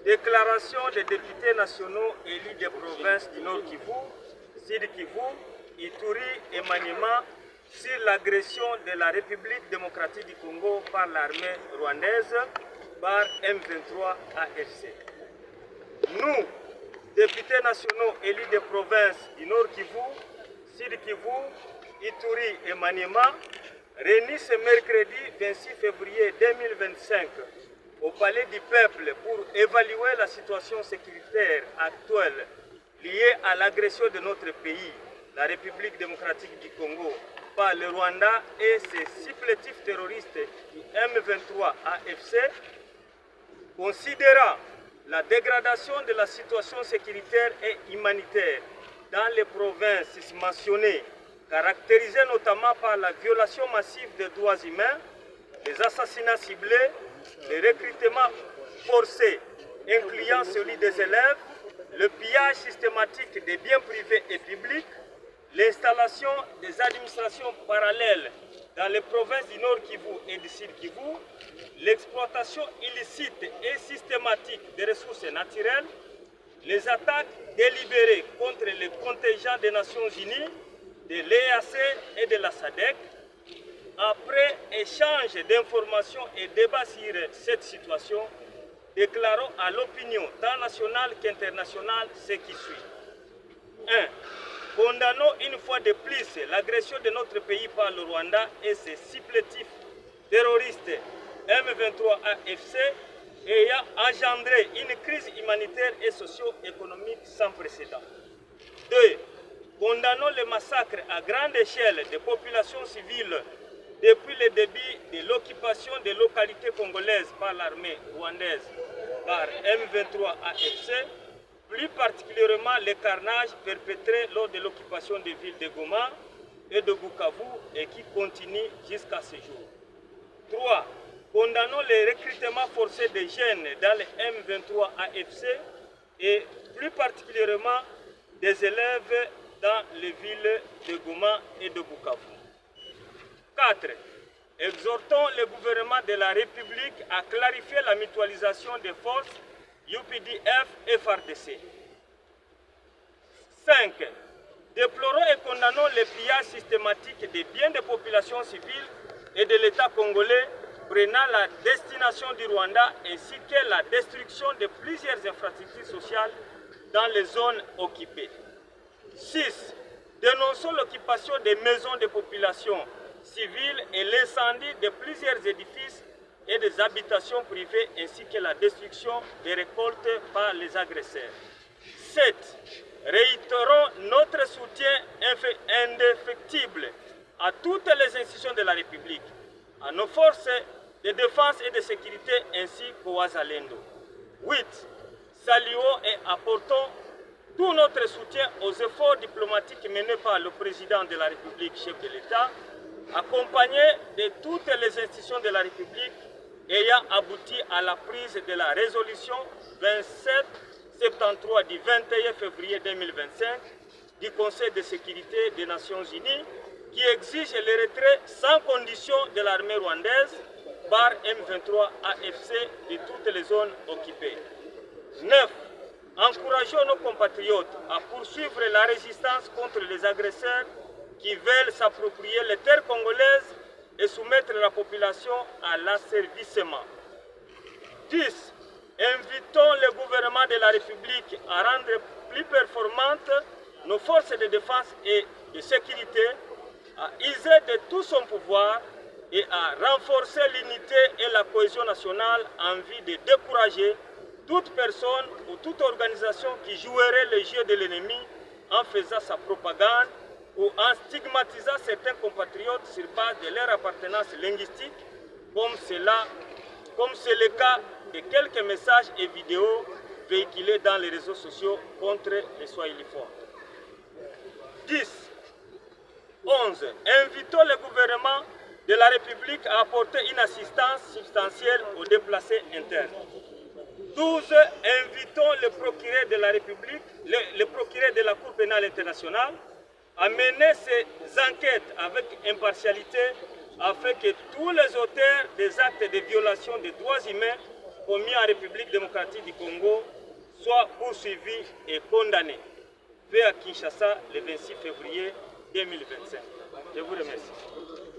Déclaration des députés nationaux élus des provinces du Nord Kivu, Sud Kivu, Ituri et Maniema sur l'agression de la République démocratique du Congo par l'armée rwandaise par M23 AFC. Nous, députés nationaux élus des provinces du Nord Kivu, Sud Kivu, Ituri et Maniema, réunis ce mercredi 26 février 2025 au Palais du Peuple pour évaluer la situation sécuritaire actuelle liée à l'agression de notre pays, la République démocratique du Congo, par le Rwanda et ses supplétifs terroristes du M23 AFC, considérant la dégradation de la situation sécuritaire et humanitaire dans les provinces mentionnées, caractérisées notamment par la violation massive des droits humains, les assassinats ciblés, les recrutements forcés, incluant celui des élèves, le pillage systématique des biens privés et publics, l'installation des administrations parallèles dans les provinces du Nord Kivu et du Sud Kivu, l'exploitation illicite et systématique des ressources naturelles, les attaques délibérées contre les contingents des Nations Unies, de l'EAC et de la SADC. Après échange d'informations et débat sur cette situation, déclarons à l'opinion tant nationale qu'internationale ce qui suit. 1. Condamnons une fois de plus l'agression de notre pays par le Rwanda et ses supplétifs terroristes M23 AFC ayant engendré une crise humanitaire et socio-économique sans précédent. 2. Condamnons le massacre à grande échelle des populations civiles depuis le début de l'occupation des localités congolaises par l'armée rwandaise par M23 AFC, plus particulièrement les carnages perpétrés lors de l'occupation des villes de Goma et de Bukavu et qui continuent jusqu'à ce jour. 3. Condamnons les recrutements forcés des jeunes dans le M23 AFC et plus particulièrement des élèves dans les villes de Goma et de Bukavu. 4. Exhortons le gouvernement de la République à clarifier la mutualisation des forces UPDF et FARDC. 5. Déplorons et condamnons le pillage systématique des biens des populations civiles et de l'État congolais prenant la destination du Rwanda ainsi que la destruction de plusieurs infrastructures sociales dans les zones occupées. 6. Dénonçons l'occupation des maisons de population civiles et l'incendie de plusieurs édifices et des habitations privées ainsi que la destruction des récoltes par les agresseurs. 7. Réitérons notre soutien indéfectible à toutes les institutions de la République, à nos forces de défense et de sécurité ainsi qu'aux Wazalendo. 8. Saluons et apportons tout notre soutien aux efforts diplomatiques menés par le président de la République, chef de l'État, accompagné de toutes les institutions de la République ayant abouti à la prise de la résolution 2773 du 21 février 2025 du Conseil de sécurité des Nations Unies qui exige le retrait sans condition de l'armée rwandaise par M23 AFC de toutes les zones occupées. 9. Encourageons nos compatriotes à poursuivre la résistance contre les agresseurs qui veulent s'approprier les terres congolaises et soumettre la population à l'asservissement. 10. Invitons le gouvernement de la République à rendre plus performantes nos forces de défense et de sécurité, à user de tout son pouvoir et à renforcer l'unité et la cohésion nationale en vue de décourager toute personne ou toute organisation qui jouerait le jeu de l'ennemi en faisant sa propagande ou en stigmatisant certains compatriotes sur base de leur appartenance linguistique, comme c'est le cas de quelques messages et vidéos véhiculés dans les réseaux sociaux contre les Swahiliphones. 10. 11. Invitons le gouvernement de la République à apporter une assistance substantielle aux déplacés internes. 12. Invitons le procureur de la République, le procureur de la Cour pénale internationale, à mener ces enquêtes avec impartialité afin que tous les auteurs des actes de violation des droits humains commis en République démocratique du Congo soient poursuivis et condamnés. Fait à Kinshasa le 26 février 2025. Je vous remercie.